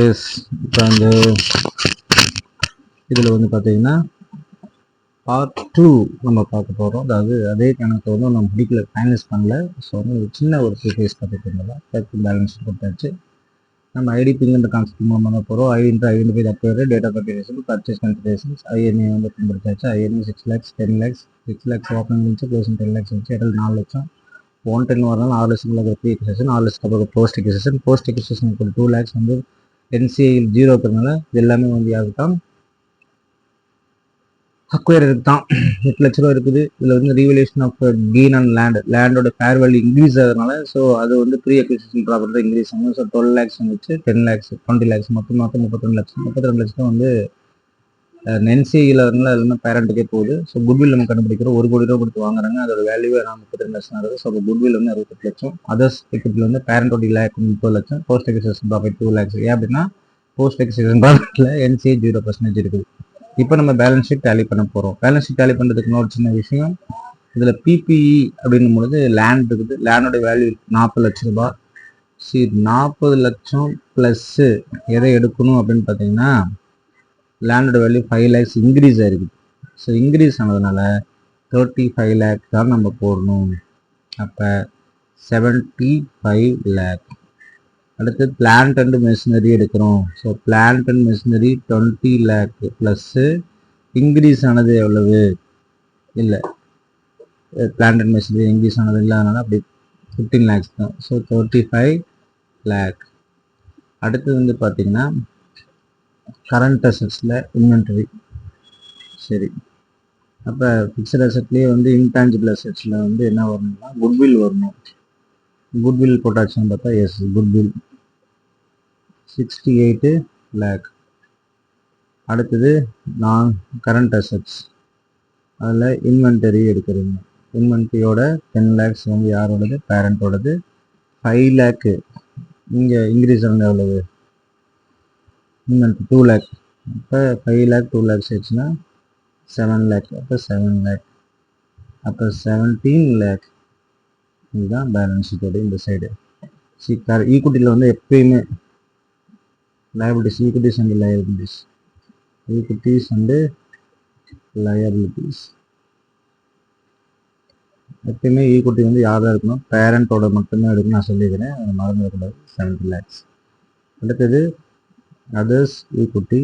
S இப்போ அந்த இதில் வந்து பார்த்தீங்கன்னா பார்ட் 2 நம்ம பார்க்க போகிறோம். அதாவது அதே கணக்கு வந்து நம்ம முடிக்கல, ஃபைனலைஸ் பண்ணல. ஸோ வந்து ஒரு சின்ன ஒரு ப்ரீஃபேஸ் பார்த்துட்டு இருந்தோம். பேலன்ஸ் கொடுத்தாச்சு. நம்ம ஐடிபிங்கிற கான்செப்ட் மூலமாக தான் போகிறோம். Identify acquire, data consideration, purchase considerations, INA வந்து பயன்படுத்தாச்சு. INA 6 lakhs, 10 lakhs, 6 lakhs open இருந்துச்சு, க்ளோசிங் 10 lakhs இருந்துச்சு. இடையில 4 லட்சம் 110 வரனால 6 லட்சம் ப்ரீ எக்ஸிஸ்டன், 6 லட்சத்துக்கு அப்புறம் போஸ்ட் எக்ஸிஸ்டன். போஸ்ட் எக்ஸிஸ்டன் 2 lakhs வந்து என்சிஐயில் 0 இருக்கிறதுனால இது எல்லாமே வந்து யாருக்கு தான் அக்வயர் தான் 8 லட்ச ரூபா இருக்குது. இதில் வந்து ரீவல்யூஷன் ஆஃப் கெயின் ஆன் லேண்டோட ஃபேர் வேல்யூ இன்க்ரீஸ் ஆகிறதுனால ஸோ அது வந்து ப்ரீ அக்விசிஷன் ப்ராப்பர்ட்டி இன்க்ரீஸ் ஆகும். ஸோ 12 lakhs வந்துச்சு, 10 lakhs, 20 lakhs, மொத்தம் 32 லட்சம். 32 லட்சம் வந்து என்சிஐயில் இருந்தால் எல்லாமே பேரண்ட்டுக்கே போகுது. ஸோ குட்வில் நம்ம கண்டுபிடிக்கிறோம். 1 கோடி ரூபா கொடுத்து வாங்குறாங்க, அதோட வேல்யூவே 32 லட்சம் ஆகுது. ஸோ குட்வில் வந்து 68 லட்சம். அதர்ஸ் எக்விட்டியில் வந்து பேரண்டோட லேக் 30 லட்சம். Post existence profit 2 lakhs. ஏன் அப்படின்னா போஸ்ட் எக்ஸிஸ்டன் ப்ராஃபிட்டில் என்சிஐ 0% இருக்குது. இப்போ நம்ம பேலன்ஸ் ஷீட் டேலி பண்ண போகிறோம். பேலன்ஸ் ஷீட் டேலி பண்ணுறதுக்கு இன்னொரு சின்ன விஷயம், இதில் பிபிஇ அப்படின்னும் பொழுது லேண்ட் இருக்குது. லேண்டோட வேல்யூ 40 லட்சம் ரூபாய். சரி, 40 லட்சம் ப்ளஸ்ஸு எதை எடுக்கணும் அப்படின்னு பார்த்தீங்கன்னா லேண்டோட வேல்யூ 5 lakhs இன்க்ரீஸ் ஆகிருக்குது. ஸோ இன்க்ரீஸ் ஆனதுனால 35 lakhs தான் நம்ம போடணும். அப்போ 75 lakh. அடுத்து பிளான்ட் அண்ட் மெஷினரி எடுக்கிறோம். So plant and machinery 20 lakh plus increase ஆனது எவ்வளவு இல்லை, பிளான்ட் அண்ட் மெஷினரி இன்க்ரீஸ் ஆனது இல்லாதனால அப்படி 15 lakhs தான். So 35 lakh. அடுத்தது வந்து பார்த்தீங்கன்னா கரண்ட் அசட்ஸில் இன்வென்டரி. சரி, அப்போ ஃபிக்ஸட் அசட்லேயே வந்து இன்டான்ஜிபிள் அசட்ஸில் வந்து என்ன வரணும்னா குட்வில் வரணும். குட்வில் போட்டாச்சுன்னு பார்த்தா எஸ், குட்வில் 68 lakh. அடுத்தது நான் கரண்ட் அசட்ஸ், அதில் இன்வென்டரி எடுக்கிறீங்க. இன்வென்டரியோட 10 lakhs வந்து யாரோடது, பேரண்டோடது. 5 lakh இங்கே இன்க்ரீஸ் ஆனது எவ்வளவு, இன்வென்டரி 2 lakh. அப்போ 5 lakh 2 lakhs ஆச்சுன்னா 7 lakh. அப்போ 7 lakh. அப்போ 17 lakh. இதுதான் பேலன்ஸ் ஷீட்டோட இந்த சைடு. ஈக்குவிட்டியில் வந்து எப்பயுமே liabilities, equities and liabilities, equities and liabilities. எப்பயுமே ஈக்குவிட்டி வந்து யாராக இருக்கணும், பேரண்டோட மட்டுமே எடுக்கணும். நான் சொல்லிக்கிறேன், அதை மறந்துடக்கூடாது. 70 lakhs. அடுத்தது அதர்ஸ் ஈக்குவிட்டி,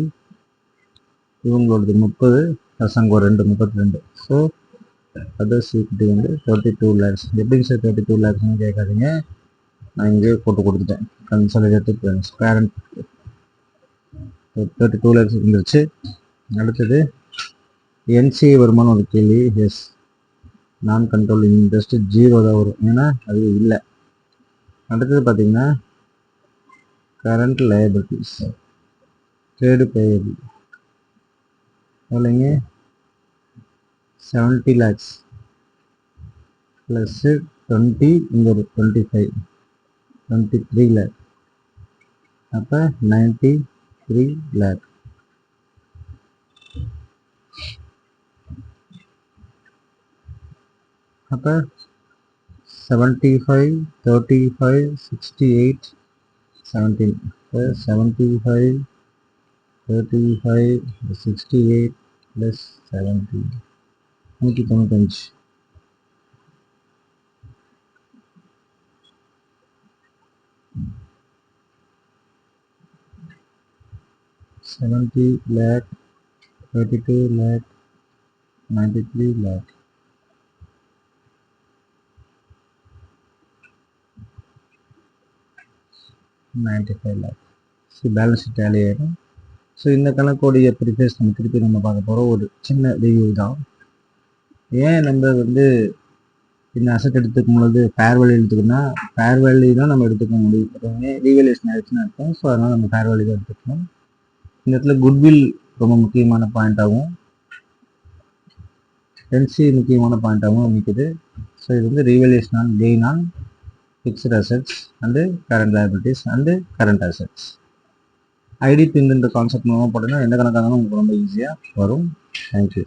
இவங்களோடது 30 ப்ளஸ் அங்கே ஒரு 32. ஸோ அதர்ஸ் ஈக்குவிட்டி வந்து 32 lakhs. எப்படிங்க சார் 32 lakhsன்னு கேட்காதீங்க, நான் இங்கேயே போட்டு கொடுத்துட்டேன். கன்சாலிடேட்டட் பேரண்ட் 32 lakhs இருந்துச்சு. அடுத்தது என்சிஐ வருமானம் ஒரு கேள்வி. எஸ், நான் கண்ட்ரோல் இன்ட்ரெஸ்ட் 0 தான் வரும், ஏன்னா அது இல்லை. அடுத்தது பார்த்தீங்கன்னா கரண்ட் லயபிலிட்டிஸ், ட்ரேடு பேயபிள் எவ்வளோங்க, 70 lakhs ப்ளஸ்ஸு 20, இங்கே ஒரு 25, 23 lakh. அப்போ 93 lakh. அப்போ 75, 35, 68, 17. 75, 35, 68 plus 70, 195. 70 lakh, 32 lakh, 93 lakh. $95 lakh. Balance sheet tally ஆகிடும். ஸோ இந்த கணக்கோடைய ப்ரிஃபேஸ் நம்ம திருப்பி பார்க்க போகிறோம். ஒரு சின்ன ரிவ்யூ தான். ஏன் நம்ம வந்து இந்த அசட் எடுத்துக்கும் பொழுது ஃபேர் வேல்யூ எடுத்துக்கணும்னா ஃபேர் வேல்யூ தான் நம்ம எடுத்துக்க முடியும். எப்பவுமே ரீவேல்யூஷன் ஆயிடுச்சுன்னு அர்த்தம். ஸோ அதனால் நம்ம ஃபேர் வேல்யூ தான் எடுத்துக்கணும். இந்த இடத்துல குட்வில் ரொம்ப முக்கியமான பாயிண்டாகவும் என்சி முக்கியமான பாயிண்டாகவும் நிற்குது. ஸோ இது வந்து revaluation on gain on fixed assets and current liabilities and current assets. ஐடிபிங்கிற கான்செப்ட் மூலமாக போட்டோன்னா எந்த கணக்காக இருந்தாலும் உங்களுக்கு ரொம்ப ஈஸியாக வரும். தேங்க்யூ.